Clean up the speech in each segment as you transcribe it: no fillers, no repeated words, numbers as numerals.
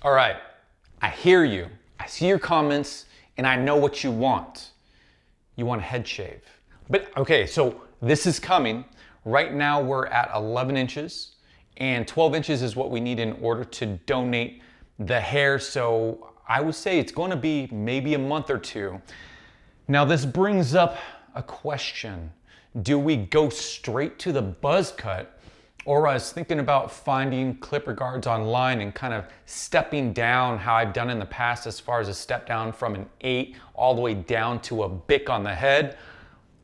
All right, I hear you. I see your comments and I know what you want. You want a head shave. But okay, so this is coming. Right now we're at 11 inches and 12 inches is what we need in order to donate the hair. So I would say it's going to be maybe a month or two. Now this brings up a question. Do we go straight to the buzz cut? Or I was thinking about finding clipper guards online and kind of stepping down how I've done in the past as far as a step down from an 8 all the way down to a bick on the head.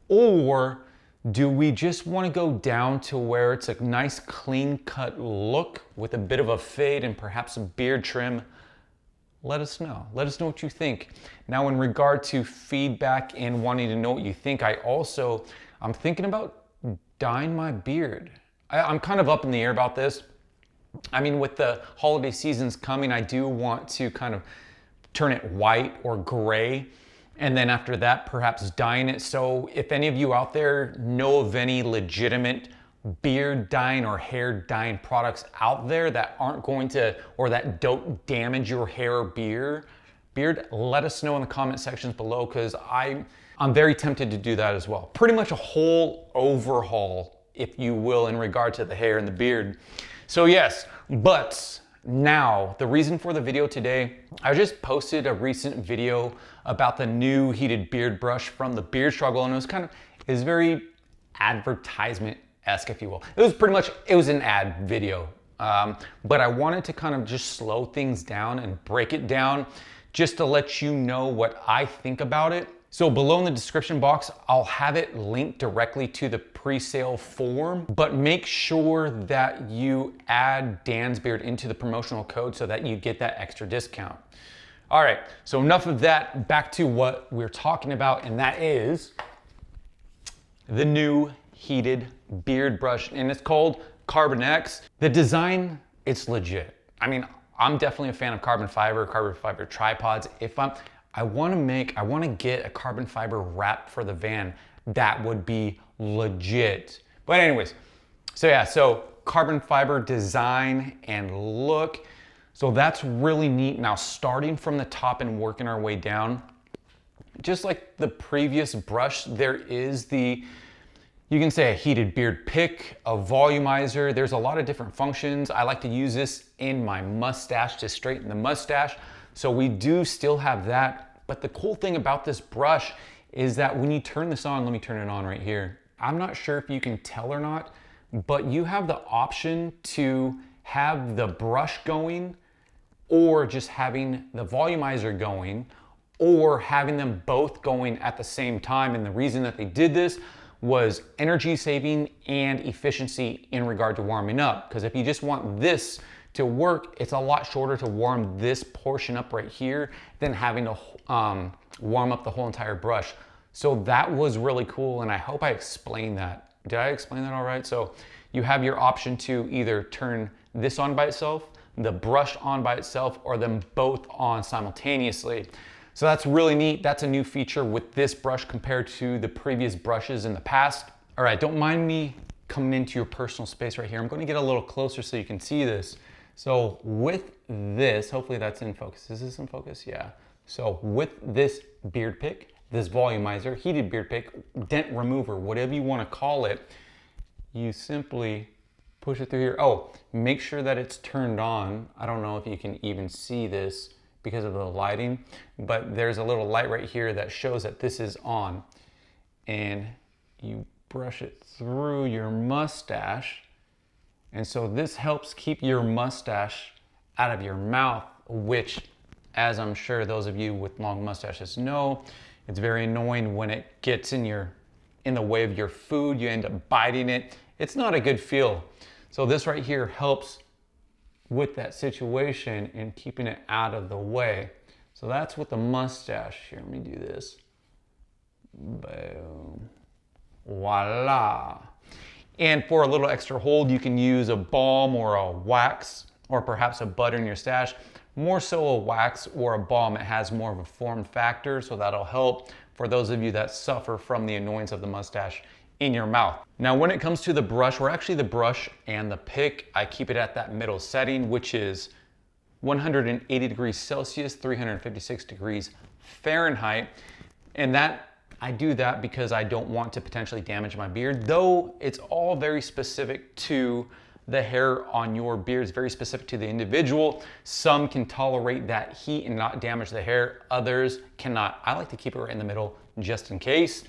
Or do we just want to go down to where it's a nice clean cut look with a bit of a fade and perhaps some beard trim? Let us know. Let us know what you think. Now in regard to feedback and wanting to know what you think, I'm thinking about dyeing my beard. I'm kind of up in the air about this. I mean, with the holiday seasons coming, I do want to kind of turn it white or gray. And then after that, perhaps dyeing it. So if any of you out there know of any legitimate beard dyeing or hair dyeing products out there that aren't going to, or that don't damage your hair or beard, let us know in the comment sections below, because I'm very tempted to do that as well. Pretty much a whole overhaul, if you will, in regard to the hair and the beard. So yes, but now the reason for the video today, I just posted a recent video about the new heated beard brush from the Beard Struggle, and it was very advertisement-esque, if you will. It was an ad video, but I wanted to kind of just slow things down and break it down just to let you know what I think about it. So below in the description box, I'll have it linked directly to the pre-sale form, but make sure that you add Dan's Beard into the promotional code so that you get that extra discount. All right, so enough of that, back to what we're talking about, and that is the new heated beard brush, and it's called Carbon X. The design, it's legit. I mean, I'm definitely a fan of carbon fiber tripods. I want to get a carbon fiber wrap for the van. That would be legit. But anyways, so carbon fiber design and look. So that's really neat. Now starting from the top and working our way down, just like the previous brush, there is you can say a heated beard pick, a volumizer. There's a lot of different functions. I like to use this in my mustache to straighten the mustache. So we do still have that. But the cool thing about this brush is that when you turn this on, let me turn it on right here. I'm not sure if you can tell or not, but you have the option to have the brush going, or just having the volumizer going, or having them both going at the same time. And the reason that they did this was energy saving and efficiency in regard to warming up. Because if you just want this to work, it's a lot shorter to warm this portion up right here than having to warm up the whole entire brush. So that was really cool, and I hope I explained that. Did I explain that all right? So you have your option to either turn this on by itself, the brush on by itself, or them both on simultaneously. So that's really neat. That's a new feature with this brush compared to the previous brushes in the past. All right, don't mind me coming into your personal space right here. I'm going to get a little closer so you can see this. So with this, hopefully that's in focus. Is this in focus? Yeah. So with this beard pick, this volumizer, heated beard pick, dent remover, whatever you want to call it, you simply push it through here. Oh, make sure that it's turned on. I don't know if you can even see this because of the lighting, but there's a little light right here that shows that this is on. And you brush it through your mustache. And so this helps keep your mustache out of your mouth, which, as I'm sure those of you with long mustaches know, it's very annoying when it gets in the way of your food. You end up biting it. It's not a good feel. So this right here helps with that situation and keeping it out of the way. So that's with the mustache. Here, let me do this. Boom. Voila. And for a little extra hold, you can use a balm or a wax, or perhaps a butter in your stash. More so a wax or a balm. It has more of a form factor, so that'll help for those of you that suffer from the annoyance of the mustache in your mouth. Now when it comes to the brush, or actually the brush and the pick, I keep it at that middle setting, which is 180 degrees Celsius, 356 degrees Fahrenheit. And I do that because I don't want to potentially damage my beard, though it's all very specific to the hair on your beard. It's very specific to the individual. Some can tolerate that heat and not damage the hair, others cannot. I like to keep it right in the middle just in case.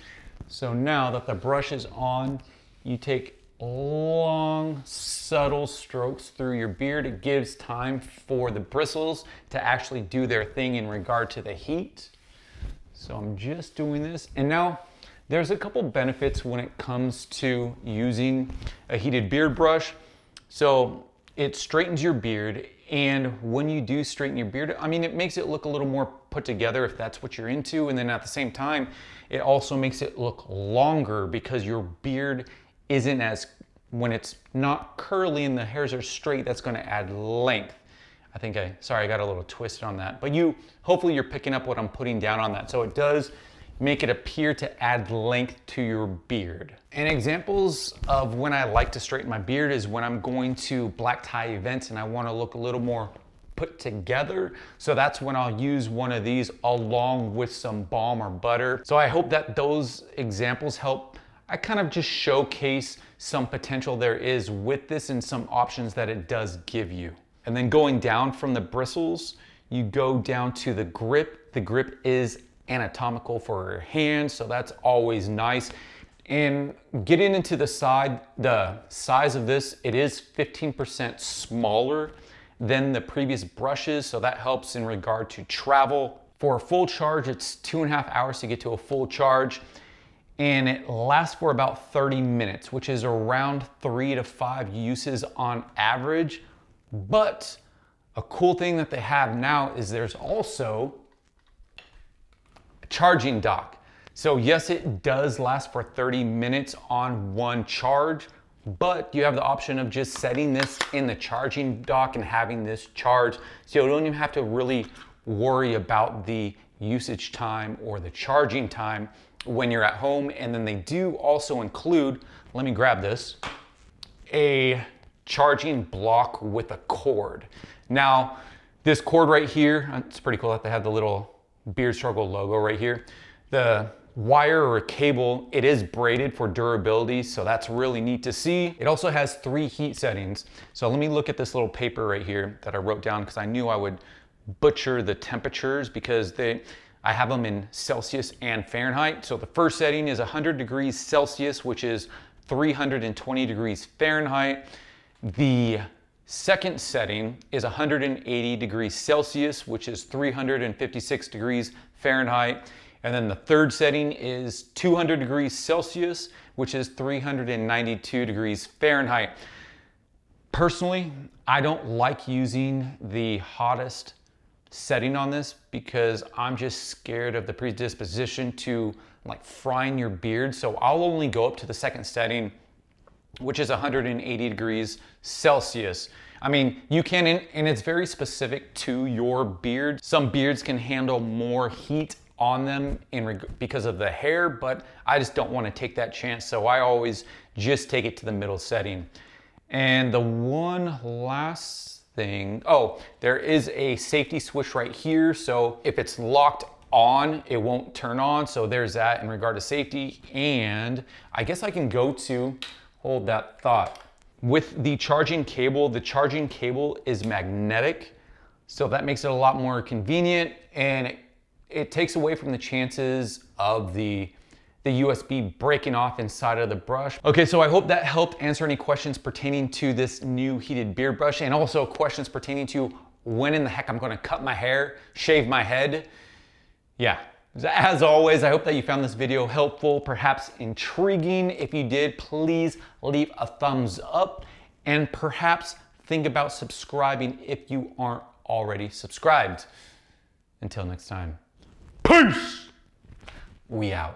So now that the brush is on, you take long, subtle strokes through your beard. It gives time for the bristles to actually do their thing in regard to the heat. So I'm just doing this. And now there's a couple benefits when it comes to using a heated beard brush. So it straightens your beard. And when you do straighten your beard, I mean, it makes it look a little more put together if that's what you're into. And then at the same time, it also makes it look longer because your beard isn't as, when it's not curly and the hairs are straight, that's going to add length. Sorry, I got a little twisted on that, but hopefully you're picking up what I'm putting down on that. So it does make it appear to add length to your beard. And examples of when I like to straighten my beard is when I'm going to black tie events and I want to look a little more put together. So that's when I'll use one of these along with some balm or butter. So I hope that those examples help. I kind of just showcase some potential there is with this and some options that it does give you. And then going down from the bristles, you go down to the grip. The grip is anatomical for your hand, so that's always nice. And getting into the size of this, it is 15% smaller than the previous brushes, so that helps in regard to travel. For a full charge, it's 2.5 hours to get to a full charge, and it lasts for about 30 minutes, which is around 3 to 5 uses on average. But a cool thing that they have now is there's also a charging dock. So yes, it does last for 30 minutes on one charge, but you have the option of just setting this in the charging dock and having this charge. So you don't even have to really worry about the usage time or the charging time when you're at home. And then they do also include, let me grab this, a charging block with a cord. Now, this cord right here, it's pretty cool that they have the little Beard Struggle logo right here. The wire or cable, it is braided for durability, so that's really neat to see. It also has 3 heat settings. So let me look at this little paper right here that I wrote down because I knew I would butcher the temperatures because I have them in Celsius and Fahrenheit. So the first setting is 100 degrees Celsius, which is 320 degrees Fahrenheit. The second setting is 180 degrees Celsius, which is 356 degrees Fahrenheit. And then the third setting is 200 degrees Celsius, which is 392 degrees Fahrenheit. Personally, I don't like using the hottest setting on this because I'm just scared of the predisposition to like frying your beard. So I'll only go up to the second setting, which is 180 degrees Celsius. I mean, you can, and it's very specific to your beard. Some beards can handle more heat on them because of the hair, but I just don't want to take that chance. So I always just take it to the middle setting. And the one last thing, there is a safety switch right here. So if it's locked on, it won't turn on. So there's that in regard to safety. And I guess I can go to, hold that thought. With the charging cable is magnetic. So that makes it a lot more convenient, and it takes away from the chances of the USB breaking off inside of the brush. Okay, so I hope that helped answer any questions pertaining to this new heated beard brush, and also questions pertaining to when in the heck I'm gonna cut my hair, shave my head. Yeah, as always, I hope that you found this video helpful, perhaps intriguing. If you did, please leave a thumbs up, and perhaps think about subscribing if you aren't already subscribed. Until next time. Peace! We out.